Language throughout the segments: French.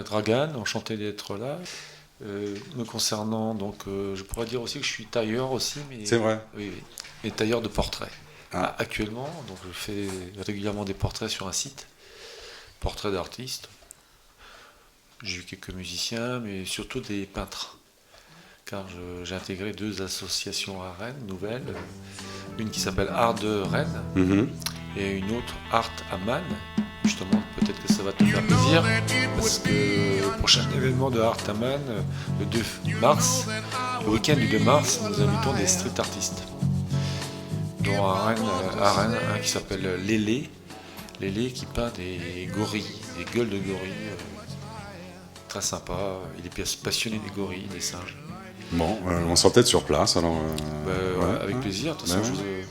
Dragan, enchanté d'être là. Me concernant, donc, je pourrais dire aussi que je suis tailleur aussi, mais C'est vrai. oui, oui, mais tailleur de portraits. Ah. Actuellement, donc je fais régulièrement des portraits sur un site, portraits d'artistes. J'ai eu quelques musiciens, mais surtout des peintres, car j'ai intégré deux associations à Rennes, nouvelles, une qui s'appelle Art de Rennes Mhm. et une autre Art à Man. Justement, peut-être que ça va te faire plaisir, parce que le prochain événement de Art à Man, le 2 mars, le week-end du 2 mars, nous invitons des street artistes, dont à Rennes un qui s'appelle Lélé, Lélé qui peint des gorilles, des gueules de gorilles, très sympa, il est passionné des gorilles, des singes. Bon, on sera peut-être sur place, alors... Ouais, avec plaisir, de toute façon, ouais.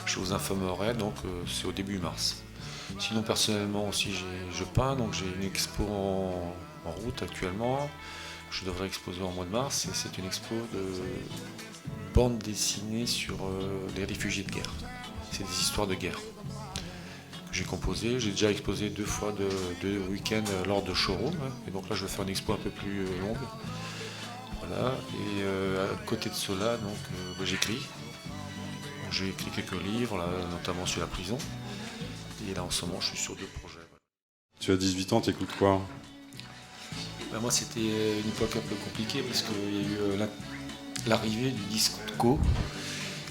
je vous informerai, donc c'est au début mars. Sinon, personnellement aussi, je peins, donc j'ai une expo en route actuellement. Je devrais exposer en mois de mars, et c'est une expo de bande dessinée sur les réfugiés de guerre. C'est des histoires de guerre que j'ai composées. J'ai déjà exposé deux fois de week-end lors de showroom, et donc là je vais faire une expo un peu plus longue. Voilà, et à côté de cela, donc, j'écris. J'ai écrit quelques livres, là, notamment sur la prison. Et là en ce moment je suis sur deux projets. Tu as 18 ans, t'écoutes quoi? Ben, moi c'était une époque un peu compliquée parce qu'il y a eu l'arrivée du disco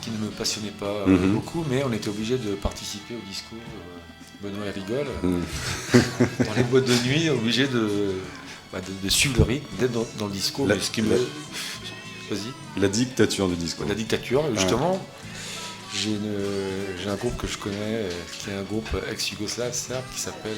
qui ne me passionnait pas beaucoup, mais on était obligé de participer au disco. Benoît rigole. Dans les boîtes de nuit, obligé de suivre le rythme, d'être dans le disco. La dictature du disco. La dictature, justement. J'ai un groupe que je connais, qui est un groupe ex-yougoslave serbe qui s'appelle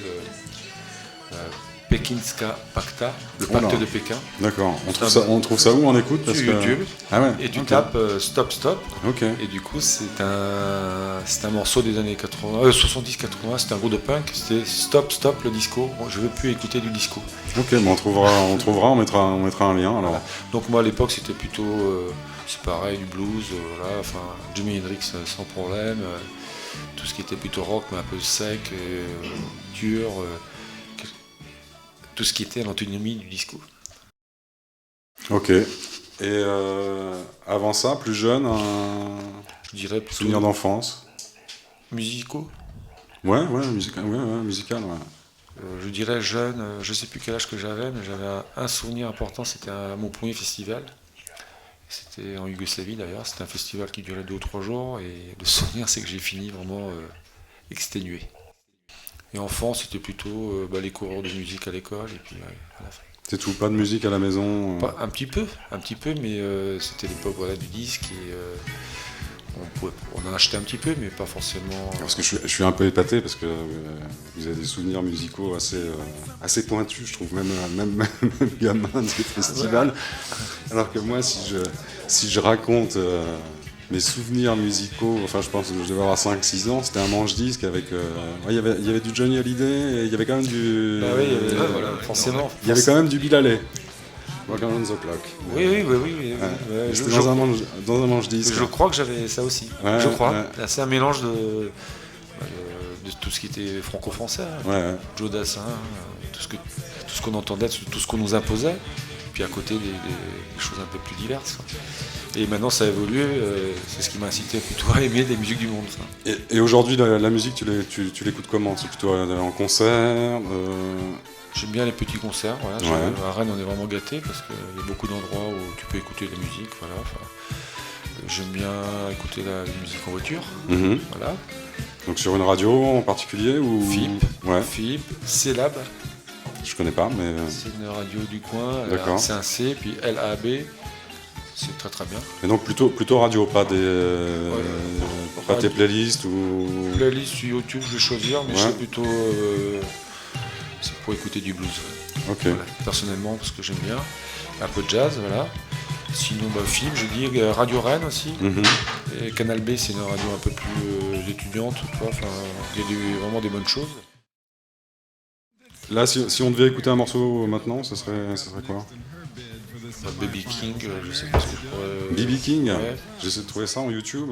Pekinska Pacta, le pacte de Pékin. D'accord. On trouve ça où on écoute sur YouTube. Ah ouais. Et tu tapes Stop Stop. Ok. Et du coup, c'est un morceau des années 70-80. C'était un groupe de punk. C'était Stop Stop le disco. Bon, je veux plus écouter du disco. Ok, mais on trouvera, on mettra un lien alors. Voilà. Donc moi à l'époque c'était plutôt, c'est pareil, du blues, voilà, enfin Jimi Hendrix sans problème, tout ce qui était plutôt rock mais un peu sec, dur, tout ce qui était à l'antinomie du disco. Ok. Et avant ça, plus jeune, je dirais plutôt souvenir d'enfance. Musicaux. Ouais, musical, ouais. Je dirais jeune, je sais plus quel âge que j'avais, mais j'avais un souvenir important, c'était mon premier festival. C'était en Yougoslavie d'ailleurs, c'était un festival qui durait 2 ou 3 jours, et le souvenir c'est que j'ai fini vraiment exténué. Et enfant, c'était plutôt les cours de musique à l'école, et puis à la fin. C'est tout, pas de musique à la maison Un petit peu, mais c'était l'époque du disque, et on en achetait un petit peu, mais pas forcément... Parce que je suis un peu épaté, parce que vous avez des souvenirs musicaux assez pointus, je trouve, même gamin de ce festival. Alors que moi, si je raconte mes souvenirs musicaux, enfin je pense que je devais avoir 5-6 ans, c'était un manche-disque avec... il y avait du Johnny Hallyday, et il y avait quand même du... forcément. Il y avait quand même du Bill Haley. Walk on the Clock. Oui. C'était dans un manche-disque. Je crois que j'avais ça aussi. Je crois. C'est un mélange de tout ce qui était franco-français. Joe Dassin, tout ce qu'on entendait, tout ce qu'on nous imposait. Puis à côté des choses un peu plus diverses. Et maintenant ça a évolué, c'est ce qui m'a incité plutôt à aimer des musiques du monde. Ça. Et aujourd'hui, la musique, tu l'écoutes comment? C'est plutôt en concert J'aime bien les petits concerts. Voilà. À Rennes, on est vraiment gâtés parce qu'il y a beaucoup d'endroits où tu peux écouter de la musique. Voilà. J'aime bien écouter la musique en voiture. Voilà. Donc sur une radio en particulier ou... FIP, CLAB. Je connais pas, mais... C'est une radio du coin. D'accord. C'est un C, puis LAB. C'est très très bien. Et donc plutôt radio, pas tes playlists ou... Playlist sur YouTube, je vais choisir, mais je suis plutôt... c'est pour écouter du blues. Ok. Voilà, personnellement, parce que j'aime bien. Un peu de jazz, voilà. Sinon, film, je dis Radio Rennes aussi. Et Canal B, c'est une radio un peu plus étudiante, enfin, il y a vraiment des bonnes choses. Là, si on devait écouter un morceau maintenant, ce serait quoi? Baby King, je sais pas ce que je pourrais... BB King, ouais. J'essaie de trouver ça en YouTube.